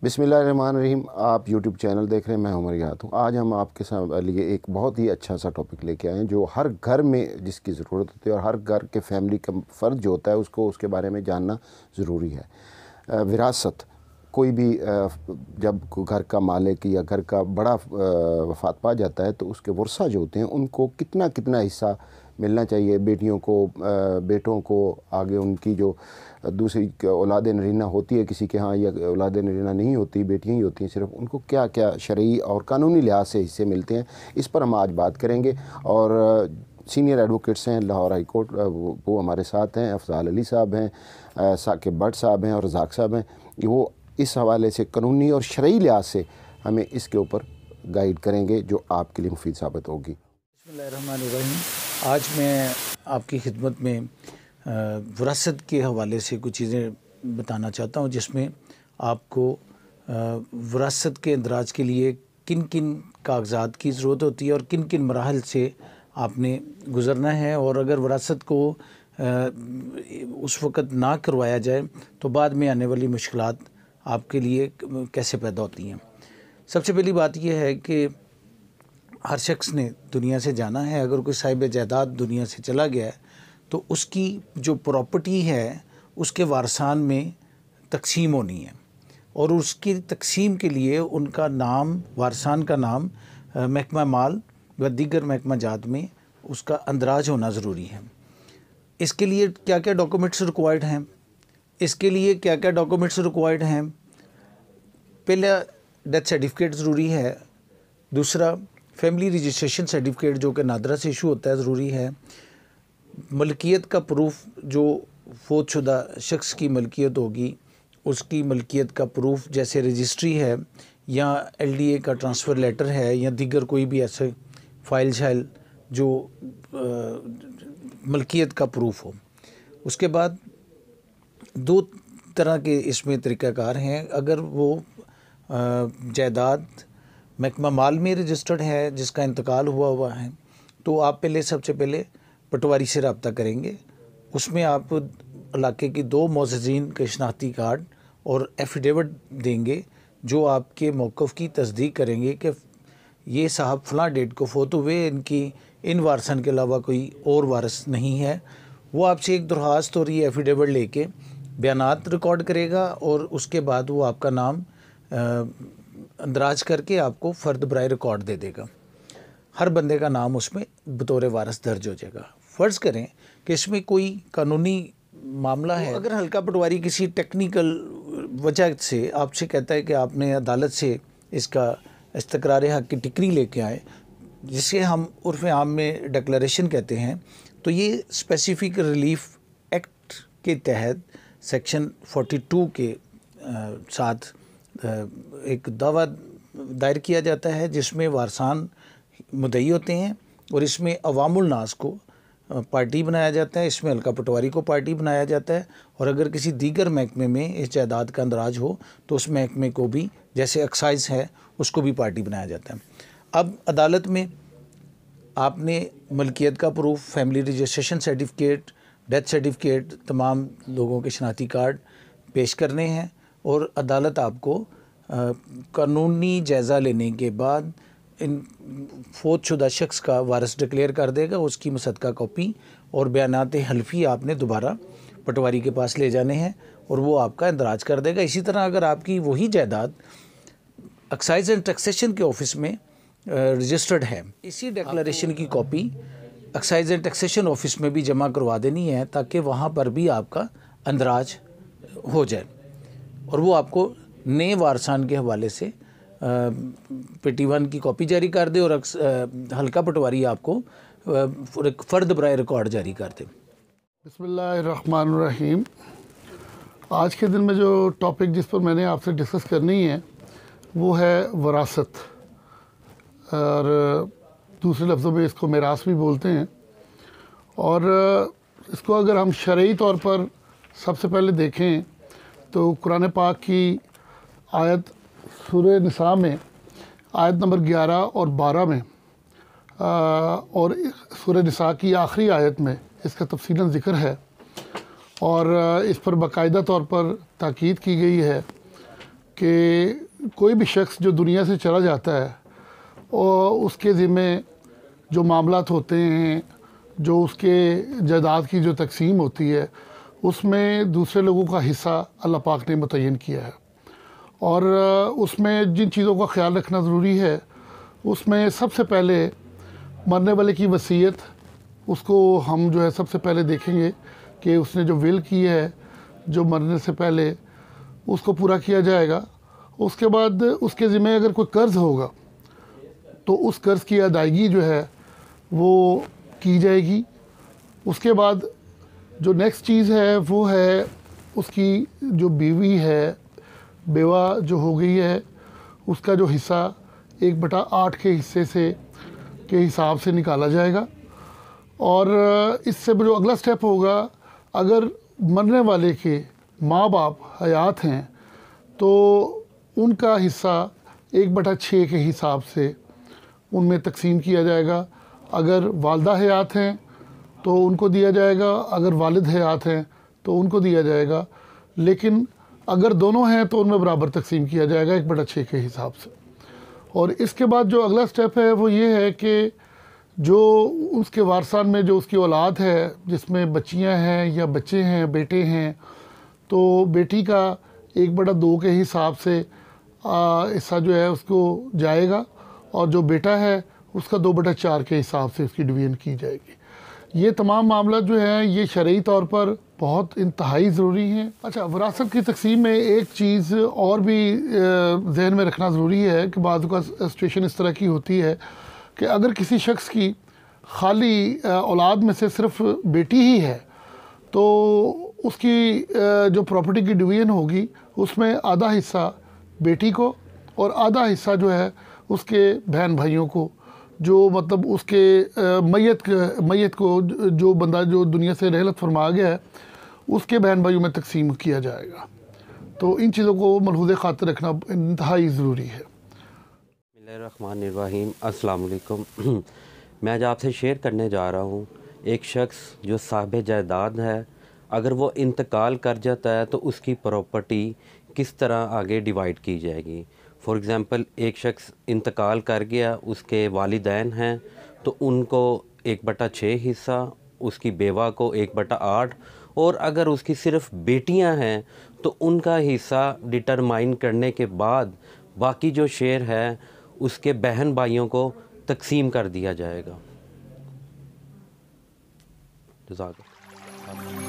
बिस्मिल्लाहिर्रहमानिर्रहीम। आप YouTube channel देख रहे हैं, मैं उमर याद हूँ। आज हम आपके साथ लिए एक बहुत ही अच्छा सा टॉपिक लेके आए हैं जो हर घर में जिसकी ज़रूरत होती है और हर घर के फैमिली का फ़र्ज जो होता है उसको उसके बारे में जानना ज़रूरी है। विरासत। कोई भी जब घर का मालिक या घर का बड़ा वफ़ात पा जाता है तो उसके वर्सा जो होते हैं उनको कितना कितना हिस्सा मिलना चाहिए। बेटियों को, बेटों को, आगे उनकी जो दूसरी औलाद नरीना होती है किसी के यहाँ या औलाद नरीना नहीं होती, बेटियाँ ही होती हैं सिर्फ, उनको क्या क्या शरई और कानूनी लिहाज से हिस्से मिलते हैं, इस पर हम आज बात करेंगे। और सीनियर एडवोकेट्स हैं लाहौर हाई कोर्ट, वो हमारे साथ हैं। अफजाल अली साहब हैं, साकिब भट्ट साहब हैं और रज़ाक साहब हैं। वो इस हवाले से कानूनी और शरई लिहाज से हमें इसके ऊपर गाइड करेंगे जो आपके लिए मुफीद साबित होगी। बिस्मिल्लाहिर्रहमानिर्रहीम। आज मैं आपकी खिदमत में विरासत के हवाले से कुछ चीज़ें बताना चाहता हूँ, जिसमें आपको विरासत के इंदराज के लिए किन किन कागजात की ज़रूरत होती है और किन किन मराहल से आपने गुज़रना है, और अगर विरासत को उस वक़्त ना करवाया जाए तो बाद में आने वाली मुश्किलात आपके लिए कैसे पैदा होती हैं। सबसे पहली बात यह है कि हर शख्स ने दुनिया से जाना है। अगर कोई साहिब जायदाद दुनिया से चला गया है तो उसकी जो प्रॉपर्टी है उसके वारसान में तकसीम होनी है, और उसकी तकसीम के लिए उनका नाम, वारसान का नाम महकमा माल व दीगर महकमा जात में उसका अंदराज होना ज़रूरी है। इसके लिए क्या क्या डॉक्यूमेंट्स रिक्वायर्ड हैं, पहला डेथ सर्टिफिकेट ज़रूरी है। दूसरा फैमिली रजिस्ट्रेशन सर्टिफिकेट जो कि नादरा से इशू होता है ज़रूरी है। मलकियत का प्रूफ, जो फौतशुदा शख्स की मलकियत होगी उसकी मलकियत का प्रूफ, जैसे रजिस्ट्री है या LDA का ट्रांसफ़र लेटर है या दीगर कोई भी ऐसे फ़ाइल शाइल जो मलकियत का प्रूफ हो। उसके बाद दो तरह के इसमें तरीक़ाकार हैं। अगर वो जायदाद महकमा माल में रजिस्टर्ड है जिसका इंतकाल हुआ है तो आप सबसे पहले पटवारी से रब्ता करेंगे। उसमें आप इलाके की 2 मोअज़्ज़िज़ीन के शनाख्ती कार्ड और एफिडेविट देंगे जो आपके मौक़िफ़ की तस्दीक करेंगे कि ये साहब फ़लाँ डेट को फ़ौत हुए, इनकी इन वारसन के अलावा कोई और वारिस नहीं है। वो आपसे एक दरख्वास्त और ये एफिडेविट लेके बयानात रिकॉर्ड करेगा और उसके बाद वो आपका नाम अंदराज करके आपको फ़र्द बराए रिकॉर्ड दे देगा। हर बंदे का नाम उसमें बतौर वारिस दर्ज हो जाएगा। फ़र्ज़ करें कि इसमें कोई कानूनी मामला है, अगर हल्का पटवारी किसी टेक्निकल वजह से आपसे कहता है कि आपने अदालत से इसका इस्तक़रार हक़ की टिकरी लेके आए, जिसे हम उर्फ़ आम में डिक्लेरेशन कहते हैं, तो ये स्पेसिफ़िक रिलीफ़ एक्ट के तहत सेक्शन 42 के साथ एक दावा दायर किया जाता है जिसमें वारसान मुद्दई होते हैं और इसमें अवामुल नास को पार्टी बनाया जाता है, इसमें हल्का पटवारी को पार्टी बनाया जाता है, और अगर किसी दीगर महकमे में इस जायदाद का अंदराज हो तो उस महकमे को भी, जैसे एक्साइज़ है, उसको भी पार्टी बनाया जाता है। अब अदालत में आपने मलकियत का proof, family registration certificate, death certificate, तमाम लोगों के शनाख्ती कार्ड पेश करने हैं और अदालत आपको कानूनी जायज़ा लेने के बाद इन फौतशुदा शख्स का वारिस डिक्लेयर कर देगा। उसकी मुसद्दका कॉपी और बयानात हल्फी आपने दोबारा पटवारी के पास ले जाने हैं और वो आपका इंदराज कर देगा। इसी तरह अगर आपकी वही जायदाद एक्साइज़ एंड टैक्सेशन के ऑफिस में रजिस्टर्ड है, इसी डिक्लेरेशन की copy excise and taxation office में भी जमा करवा देनी है ताकि वहाँ पर भी आपका अंदराज हो जाए और वो आपको नए वारसान के हवाले से PT1 की कॉपी जारी कर दे और हल्का पटवारी आपको फ़र्द बराए रिकॉर्ड जारी कर दे। बिस्मिल्लाहिर्रहमानिर्रहीम। आज के दिन में जो टॉपिक जिस पर मैंने आपसे डिस्कस करनी है वो है विरासत, और दूसरे लफ्ज़ों में इसको मिरास भी बोलते हैं। और इसको अगर हम शरई तौर पर सबसे पहले देखें तो कुरान पाक की आयत सूरह निसा में आयत नंबर 11 और 12 में और सूरह निसा की आखिरी आयत में इसका तफसीलन ज़िक्र है और इस पर बाकायदा तौर पर ताकीद की गई है कि कोई भी शख्स जो दुनिया से चला जाता है और उसके ज़िम्मे जो मामलात होते हैं, जो उसके जायदाद की जो तकसीम होती है, उसमें दूसरे लोगों का हिस्सा अल्लाह पाक ने मुतय्यन किया है। और उसमें जिन चीज़ों का ख्याल रखना ज़रूरी है, उसमें सबसे पहले मरने वाले की वसीयत, उसको हम जो है सबसे पहले देखेंगे कि उसने जो विल की है जो मरने से पहले, उसको पूरा किया जाएगा। उसके बाद उसके ज़िम्मे अगर कोई कर्ज़ होगा तो उस कर्ज़ की अदायगी जो है वो की जाएगी। उसके बाद जो नेक्स्ट चीज़ है वो है उसकी जो बीवी है, बेवा जो हो गई है, उसका जो हिस्सा 1/8 के हिस्से से के हिसाब से निकाला जाएगा। और इससे जो अगला स्टेप होगा, अगर मरने वाले के माँ बाप हयात हैं तो उनका हिस्सा 1/6 के हिसाब से उनमें तकसीम किया जाएगा। अगर वालदा हयात हैं तो उनको दिया जाएगा, अगर वालिद हयात हैं तो उनको दिया जाएगा, लेकिन अगर दोनों हैं तो उनमें बराबर तकसीम किया जाएगा 1/6 के हिसाब से। और इसके बाद जो अगला स्टेप है वो ये है कि जो उसके वारसान में जो उसकी औलाद है, जिसमें बच्चियां हैं या बच्चे हैं, बेटे हैं, तो बेटी का 1/2 के हिसाब से हिस्सा जो है उसको जाएगा, और जो बेटा है उसका 2/4 के हिसाब से उसकी डिवीजन की जाएगी। ये तमाम मामला जो है ये शरई तौर पर बहुत इंतहाई ज़रूरी हैं। अच्छा, विरासत की तकसीम में एक चीज़ और भी जहन में रखना ज़रूरी है कि बाज़ का सिचुएशन इस तरह की होती है कि अगर किसी शख्स की खाली औलाद में से सिर्फ बेटी ही है तो उसकी जो प्रॉपर्टी की डिवीजन होगी उसमें आधा हिस्सा बेटी को और आधा हिस्सा जो है उसके बहन भाइयों को, जो मतलब उसके मैयत को जो बंदा जो दुनिया से रहलत फरमा गया है उसके बहन भाइयों में तकसीम किया जाएगा। तो इन चीज़ों को मलहूज़ खातिर रखना इंतहाई ज़रूरी है। बिस्मिल्लाहिर्रहमानिर्रहीम, अस्सलाम वालेकुम। मैं आज आपसे शेयर करने जा रहा हूँ, एक शख्स जो साहिब जायदाद है, अगर वो इंतकाल कर जाता है तो उसकी प्रॉपर्टी किस तरह आगे डिवाइड की जाएगी। फॉर एग्ज़ाम्पल, एक शख्स इंतकाल कर गया, उसके वालिदैन हैं तो उनको 1/6 हिस्सा, उसकी बेवा को 1/8, और अगर उसकी सिर्फ बेटियां हैं तो उनका हिस्सा डिटरमाइन करने के बाद बाकी जो शेयर है उसके बहन भाइयों को तकसीम कर दिया जाएगा। जज़ाकल्लाह।